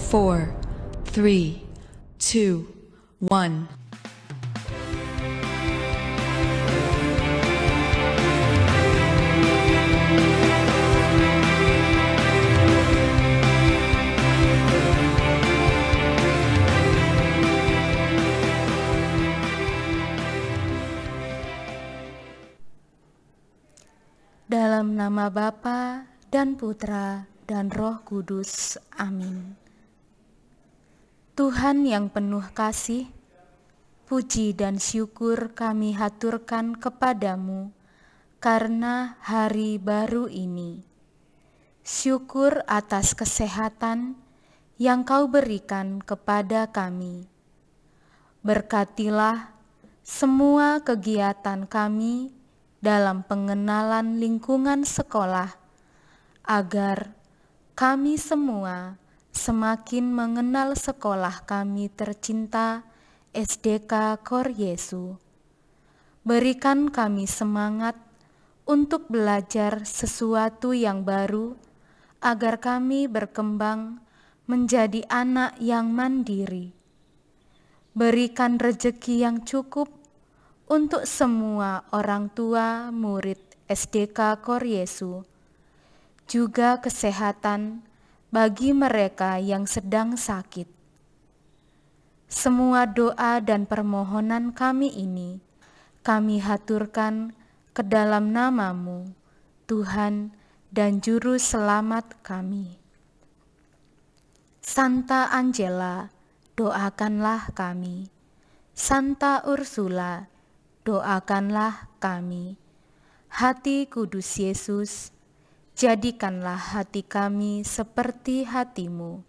4, 3, 2, 1. Dalam nama Bapa dan Putra dan Roh Kudus. Amin. Tuhan yang penuh kasih, puji dan syukur kami haturkan kepadamu karena hari baru ini. Syukur atas kesehatan yang Kau berikan kepada kami. Berkatilah semua kegiatan kami dalam pengenalan lingkungan sekolah, agar kami semua semakin mengenal sekolah kami tercinta SDK Kor Yesu. Berikan kami semangat untuk belajar sesuatu yang baru, agar kami berkembang menjadi anak yang mandiri. Berikan rezeki yang cukup untuk semua orang tua murid SDK Kor Yesu, juga kesehatan bagi mereka yang sedang sakit. Semua doa dan permohonan kami ini kami haturkan ke dalam nama-Mu, Tuhan dan Juru Selamat kami. Santa Angela, doakanlah kami. Santa Ursula, doakanlah kami. Hati Kudus Yesus, jadikanlah hati kami seperti hati-Mu.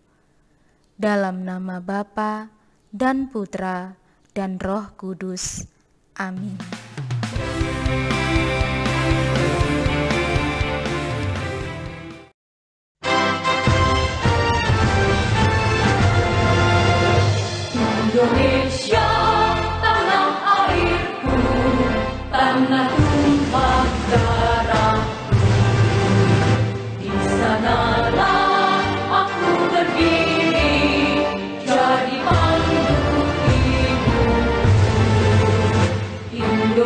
Dalam nama Bapa dan Putra dan Roh Kudus. Amin. Indonesia, tanah airku, tanah tumpah darahku. Di sanalah aku berdiri, jadi pandu ibuku.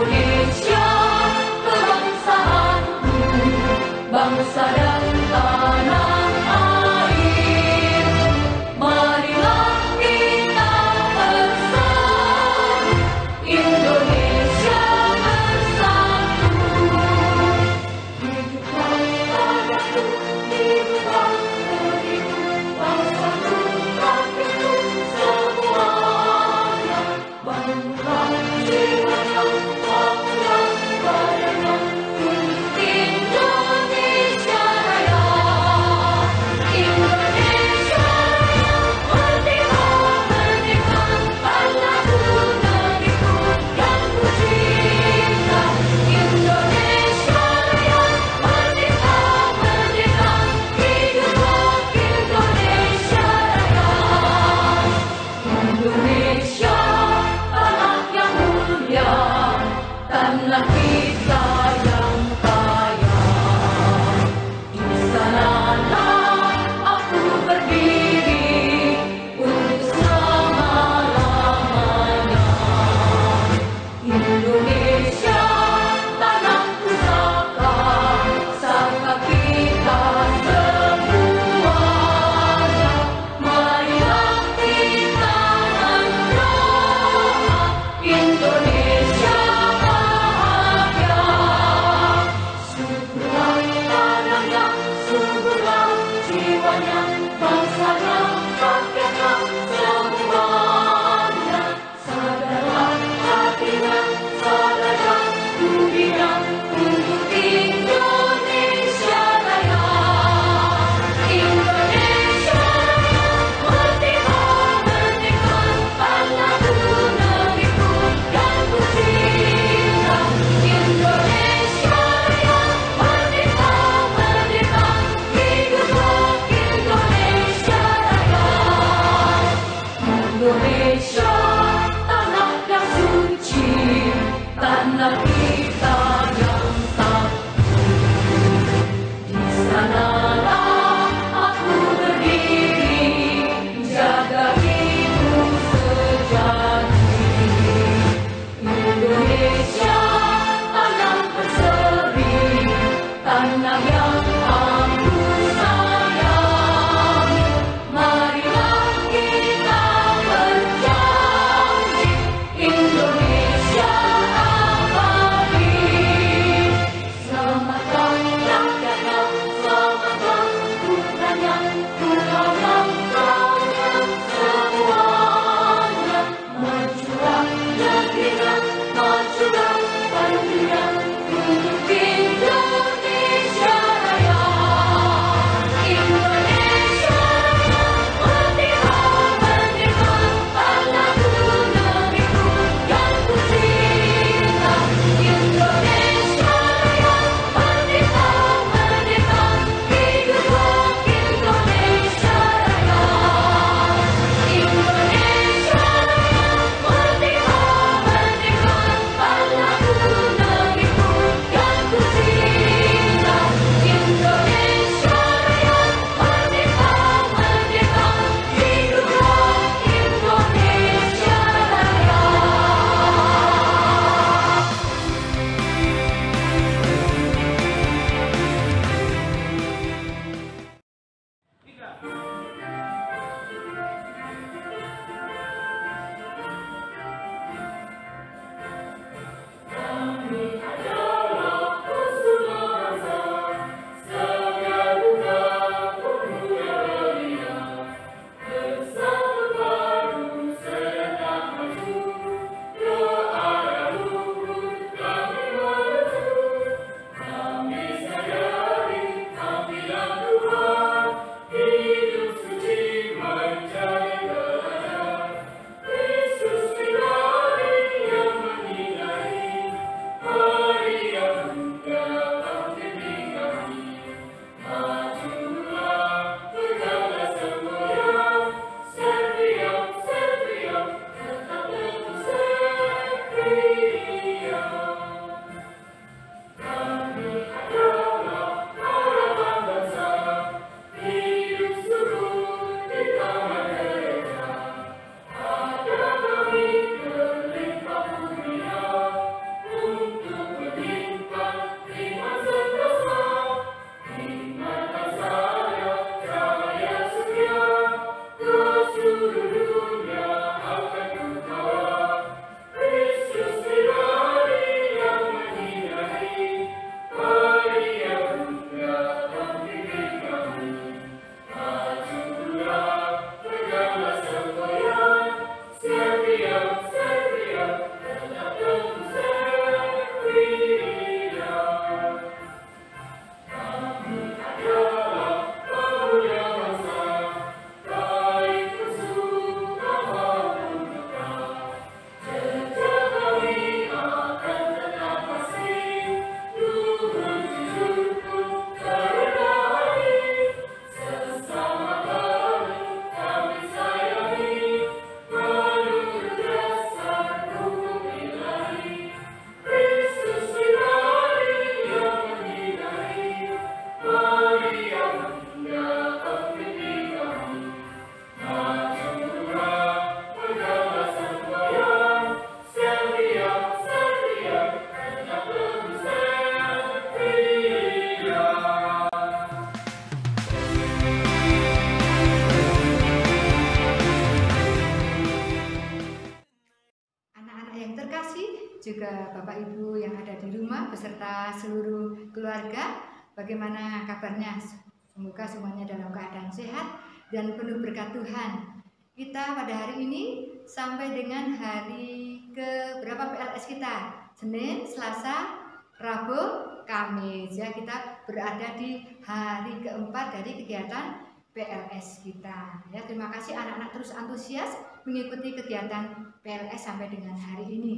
juga Bapak Ibu yang ada di rumah beserta seluruh keluarga. Bagaimana kabarnya? Semoga semuanya dalam keadaan sehat dan penuh berkat Tuhan. Kita pada hari ini sampai dengan hari ke berapa PLS kita? Senin, Selasa, Rabu, Kamis. Ya, kita berada di hari keempat dari kegiatan PLS kita. Ya, terima kasih anak-anak terus antusias mengikuti kegiatan PLS sampai dengan hari ini.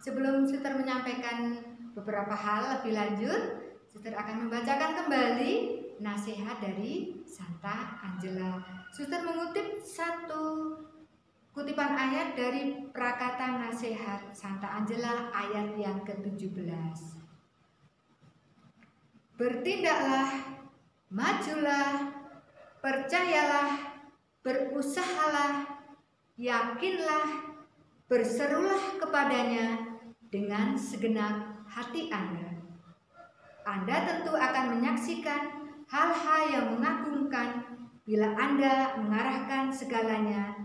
Sebelum Suster menyampaikan beberapa hal lebih lanjut, Suster akan membacakan kembali nasihat dari Santa Angela. Suster mengutip satu kutipan ayat dari Prakata Nasihat Santa Angela ayat yang ke-17. Bertindaklah, majulah, percayalah, berusahalah, yakinlah, berserulah kepadanya dengan segenap hati Anda. Anda tentu akan menyaksikan hal-hal yang mengagumkan bila Anda mengarahkan segalanya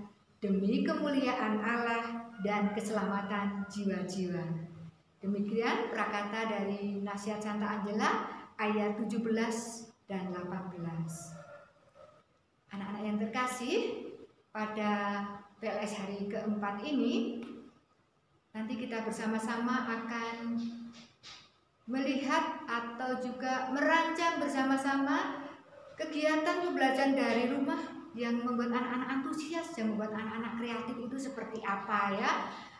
demi kemuliaan Allah dan keselamatan jiwa-jiwa. Demikian prakata dari nasihat Santa Angela ayat 17 dan 18. Anak-anak yang terkasih, pada PLS hari keempat ini nanti kita bersama-sama akan melihat atau juga merancang bersama-sama kegiatan pembelajaran dari rumah yang membuat anak-anak antusias, yang membuat anak-anak kreatif itu seperti apa ya.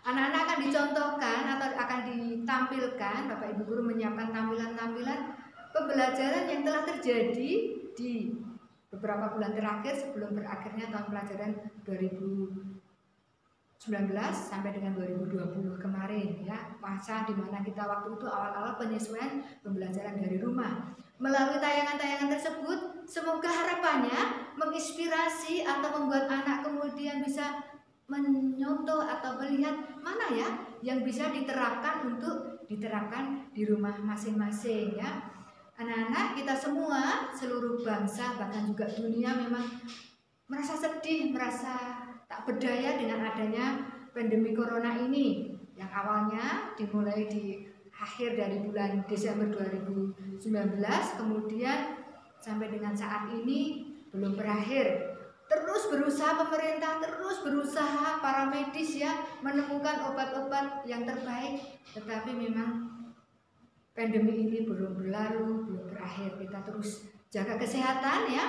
Anak-anak akan dicontohkan atau akan ditampilkan, Bapak Ibu Guru menyiapkan tampilan-tampilan pembelajaran yang telah terjadi di beberapa bulan terakhir sebelum berakhirnya tahun pelajaran 2019 sampai dengan 2020 kemarin ya, masa dimana kita waktu itu awal-awal penyesuaian pembelajaran dari rumah. Melalui tayangan-tayangan tersebut, semoga harapannya menginspirasi atau membuat anak kemudian bisa menyontoh atau melihat mana ya yang bisa diterapkan untuk diterapkan di rumah masing-masing ya. anak-anak kita semua, seluruh bangsa bahkan juga dunia memang merasa sedih, merasa tak berdaya dengan adanya pandemi corona ini yang awalnya dimulai di akhir dari bulan Desember 2019, kemudian sampai dengan saat ini belum berakhir. Terus berusaha pemerintah, terus berusaha para medis ya menemukan obat-obat yang terbaik, tetapi memang pandemi ini belum berlalu, belum berakhir. Kita terus jaga kesehatan ya.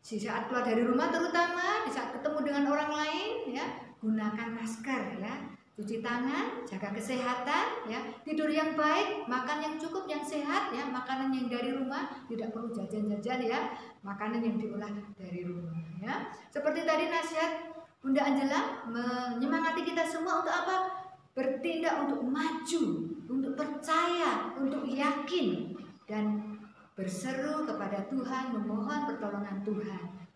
Di saat keluar dari rumah terutama, di saat ketemu dengan orang lain ya, gunakan masker ya. Cuci tangan, jaga kesehatan ya, tidur yang baik, makan yang cukup, yang sehat ya, makanan yang dari rumah, tidak perlu jajan-jajan ya, makanan yang diolah dari rumah ya. Seperti tadi nasihat Bunda Angela menyemangati kita semua untuk apa? Bertindak untuk maju, untuk percaya, untuk yakin dan berseru kepada Tuhan, memohon pertolongan Tuhan.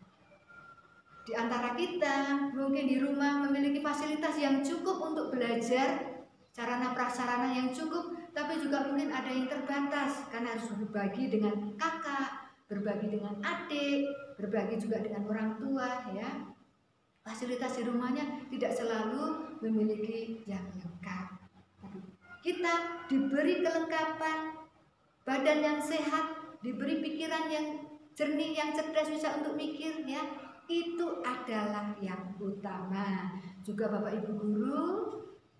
Di antara kita mungkin di rumah memiliki fasilitas yang cukup untuk belajar, sarana prasarana yang cukup, tapi juga mungkin ada yang terbatas karena harus berbagi dengan kakak, berbagi dengan adik, berbagi juga dengan orang tua ya. Fasilitas di rumahnya tidak selalu memiliki yang lengkap. Kita diberi kelengkapan, badan yang sehat, diberi pikiran yang jernih, yang cerdas, bisa untuk mikir ya. Itu adalah yang utama. Juga Bapak Ibu guru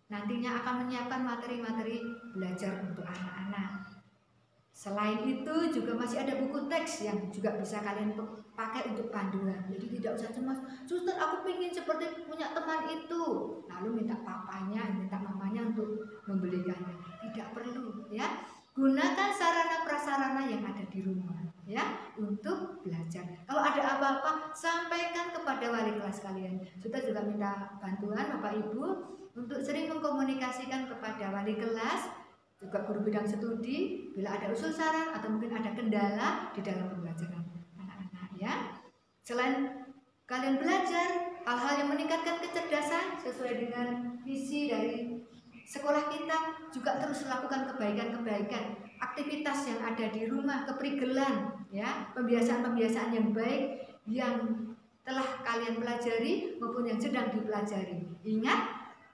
nantinya akan menyiapkan materi-materi belajar untuk anak-anak. Selain itu juga masih ada buku teks yang juga bisa kalian pakai untuk panduan. Jadi tidak usah cemas, suster aku ingin seperti punya teman itu, lalu minta papanya, minta mamanya untuk membelikannya. Tidak perlu ya. Gunakan sarana prasarana yang ada di rumah ya untuk belajar. Kalau ada apa-apa sampaikan kepada wali kelas kalian. Kita juga minta bantuan Bapak Ibu untuk sering mengkomunikasikan kepada wali kelas, juga guru bidang studi bila ada usul saran atau mungkin ada kendala di dalam pembelajaran anak-anak ya. Selain kalian belajar hal-hal yang meningkatkan kecerdasan sesuai dengan visi dari sekolah kita, juga terus lakukan kebaikan-kebaikan, aktivitas yang ada di rumah, keprigelan, ya, pembiasaan-pembiasaan yang baik yang telah kalian pelajari maupun yang sedang dipelajari. Ingat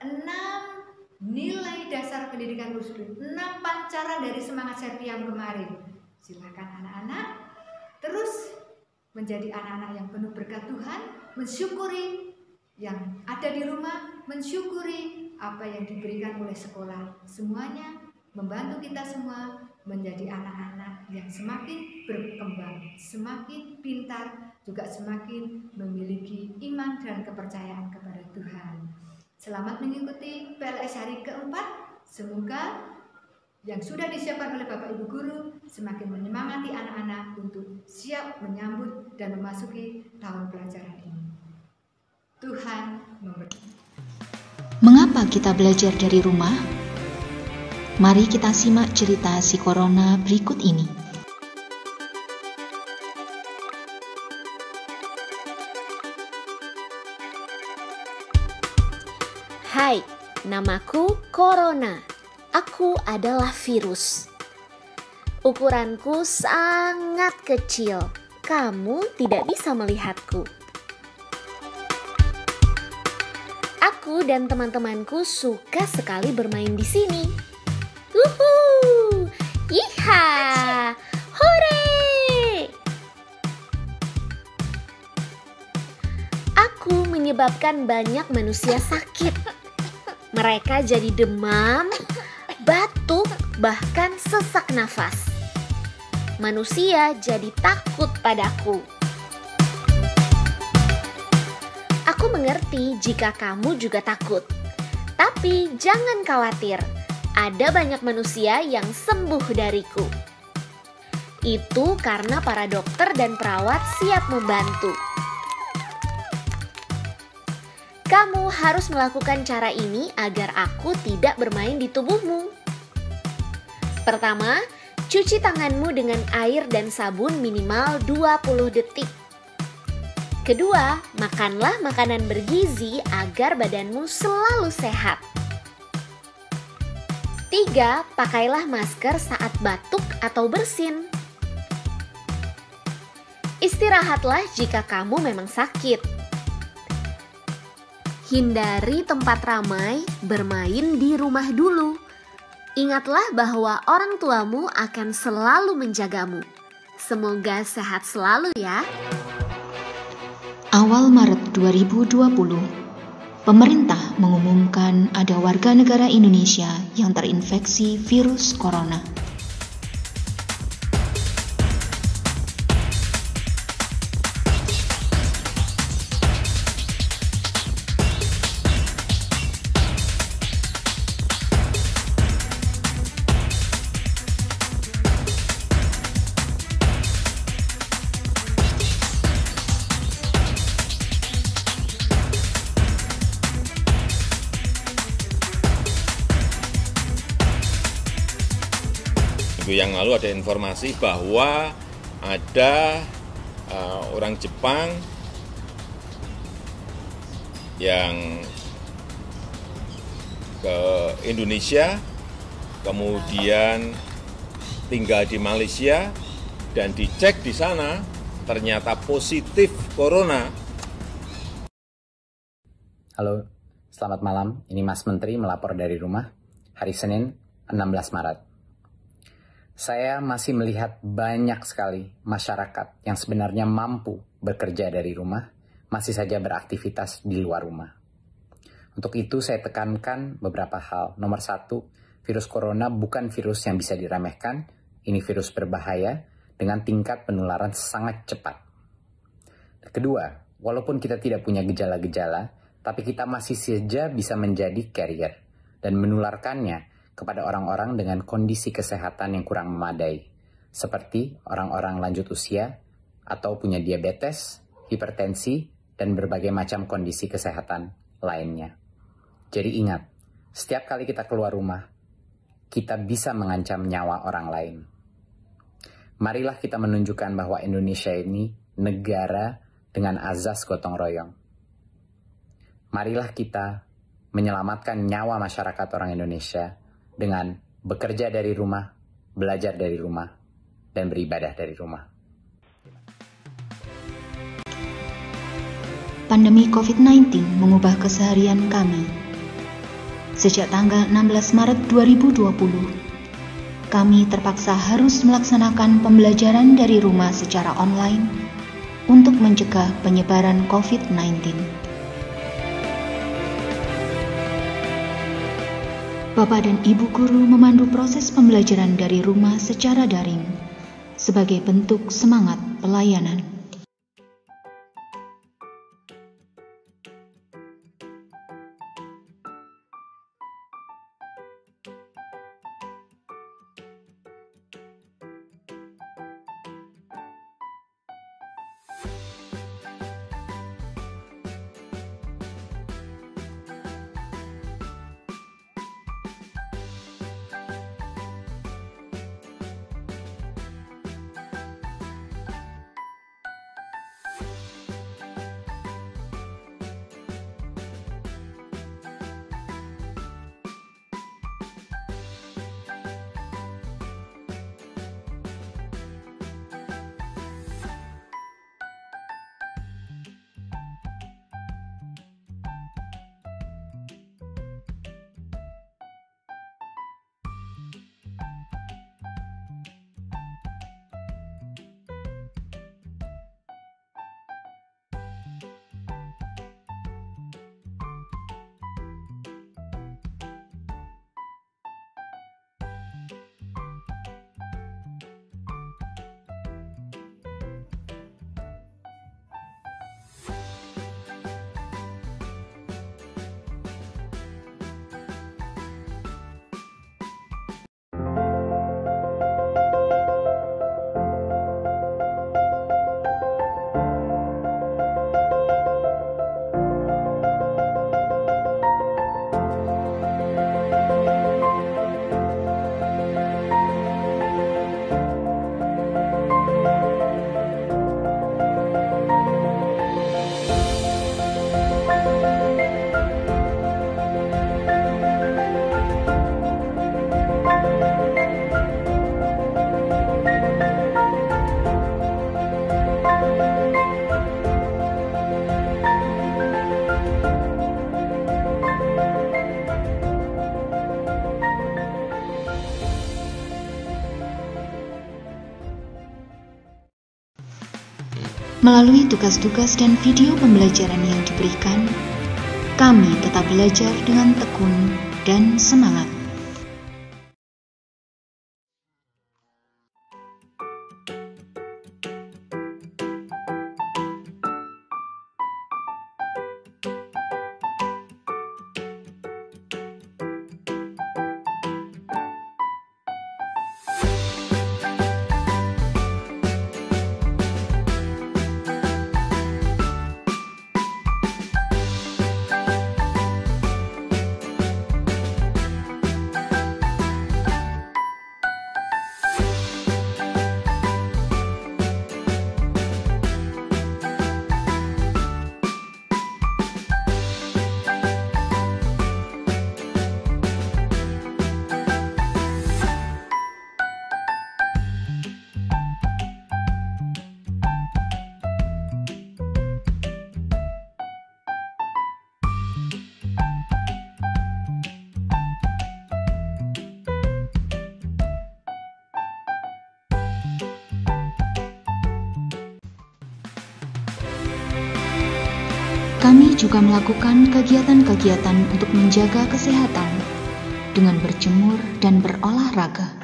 6 nilai dasar pendidikan muslim, 6 pancaran dari semangat Serpiam kemarin. Silakan anak-anak terus menjadi anak-anak yang penuh berkat Tuhan, mensyukuri yang ada di rumah, mensyukuri apa yang diberikan oleh sekolah. Semuanya membantu kita semua menjadi anak-anak yang semakin berkembang, semakin pintar, juga semakin memiliki iman dan kepercayaan kepada Tuhan. Selamat mengikuti PLS hari keempat. Semoga yang sudah disiapkan oleh Bapak Ibu Guru semakin menyemangati anak-anak untuk siap menyambut dan memasuki tahun pelajaran ini. Tuhan memberkati. Mengapa kita belajar dari rumah? Mari kita simak cerita si Corona berikut ini. Hai, namaku Corona. Aku adalah virus. Ukuranku sangat kecil. Kamu tidak bisa melihatku. Aku dan teman-temanku suka sekali bermain di sini. Wuhuu! Yiha! Hore! Aku menyebabkan banyak manusia sakit. Mereka jadi demam, batuk, bahkan sesak nafas. Manusia jadi takut padaku. Aku mengerti jika kamu juga takut. Tapi jangan khawatir, ada banyak manusia yang sembuh dariku. Itu karena para dokter dan perawat siap membantu. Kamu harus melakukan cara ini agar aku tidak bermain di tubuhmu. Pertama, cuci tanganmu dengan air dan sabun minimal 20 detik. Kedua, makanlah makanan bergizi agar badanmu selalu sehat. 3, pakailah masker saat batuk atau bersin. Istirahatlah jika kamu memang sakit. Hindari tempat ramai, bermain di rumah dulu. Ingatlah bahwa orang tuamu akan selalu menjagamu. Semoga sehat selalu ya. Awal Maret 2020, pemerintah mengumumkan ada warga negara Indonesia yang terinfeksi virus corona. Minggu yang lalu ada informasi bahwa ada orang Jepang yang ke Indonesia, kemudian tinggal di Malaysia, dan dicek di sana ternyata positif corona. Halo, selamat malam. Ini Mas Menteri melapor dari rumah, hari Senin 16 Maret. Saya masih melihat banyak sekali masyarakat yang sebenarnya mampu bekerja dari rumah, masih saja beraktivitas di luar rumah. Untuk itu saya tekankan beberapa hal. Nomor 1, virus corona bukan virus yang bisa diremehkan. Ini virus berbahaya dengan tingkat penularan sangat cepat. Kedua, walaupun kita tidak punya gejala-gejala, tapi kita masih saja bisa menjadi carrier dan menularkannya kepada orang-orang dengan kondisi kesehatan yang kurang memadai, seperti orang-orang lanjut usia atau punya diabetes, hipertensi, dan berbagai macam kondisi kesehatan lainnya. Jadi ingat, setiap kali kita keluar rumah, kita bisa mengancam nyawa orang lain. Marilah kita menunjukkan bahwa Indonesia ini negara dengan azas gotong royong. Marilah kita menyelamatkan nyawa masyarakat orang Indonesia dengan bekerja dari rumah, belajar dari rumah, dan beribadah dari rumah. Pandemi COVID-19 mengubah keseharian kami. Sejak tanggal 16 Maret 2020, kami terpaksa harus melaksanakan pembelajaran dari rumah secara online untuk mencegah penyebaran COVID-19. Bapak dan Ibu guru memandu proses pembelajaran dari rumah secara daring sebagai bentuk semangat pelayanan. Melalui tugas-tugas dan video pembelajaran yang diberikan, kami tetap belajar dengan tekun dan semangat. Kami juga melakukan kegiatan-kegiatan untuk menjaga kesehatan dengan berjemur dan berolahraga.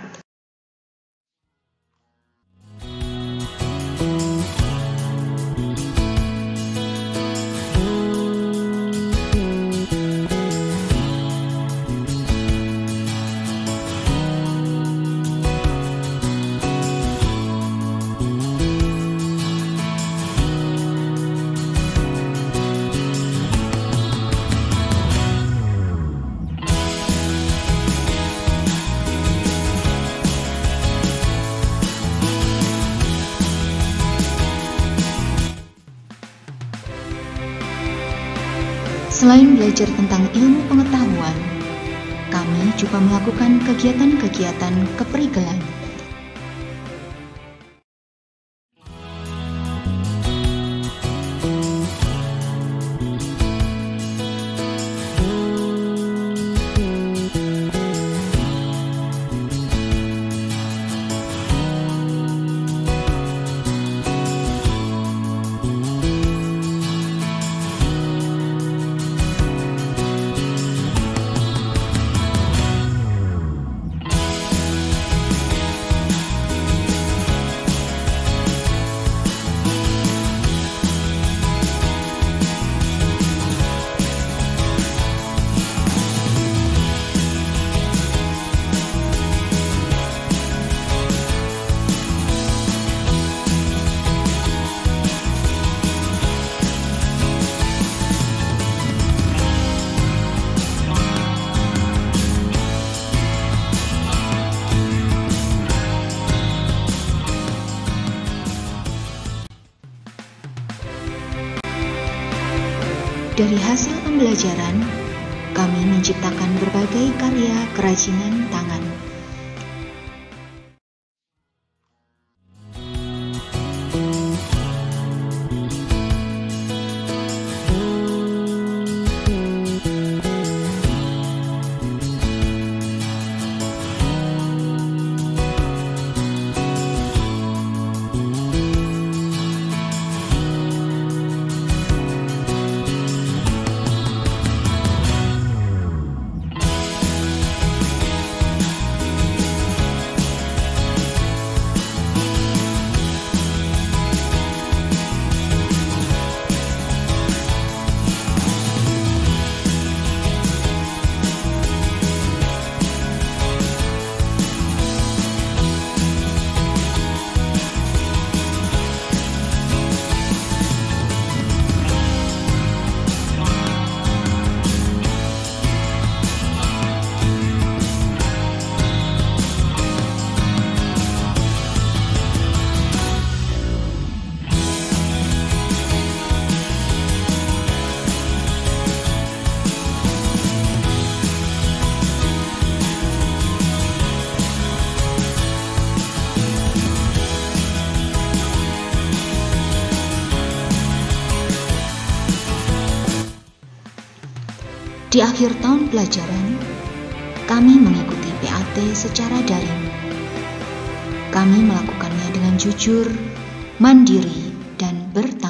Selain belajar tentang ilmu pengetahuan, kami juga melakukan kegiatan-kegiatan keperigelan. Dari hasil pembelajaran, kami menciptakan berbagai karya kerajinan tangan. Di akhir tahun pelajaran, kami mengikuti PAT secara daring. Kami melakukannya dengan jujur, mandiri, dan bertanggung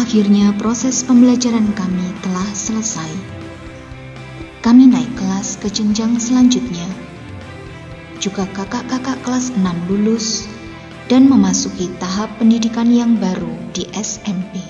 akhirnya proses pembelajaran kami telah selesai. Kami naik kelas ke jenjang selanjutnya. Juga kakak-kakak kelas 6 lulus dan memasuki tahap pendidikan yang baru di SMP.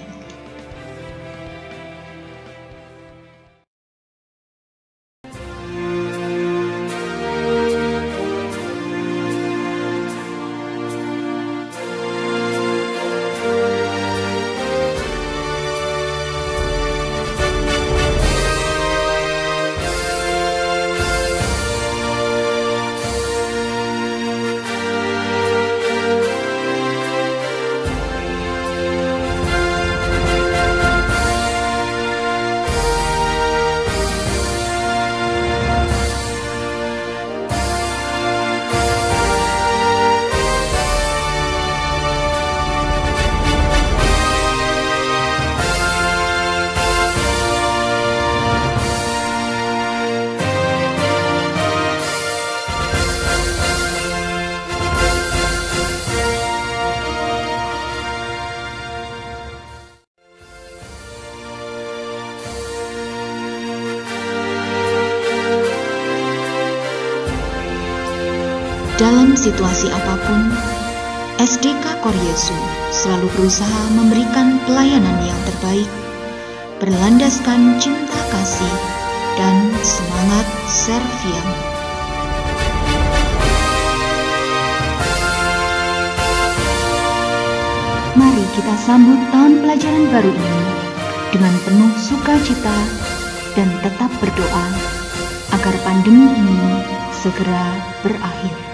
Dalam situasi apapun, SDK Koryesu selalu berusaha memberikan pelayanan yang terbaik, berlandaskan cinta kasih dan semangat serviam. Mari kita sambut tahun pelajaran baru ini dengan penuh sukacita dan tetap berdoa agar pandemi ini segera berakhir.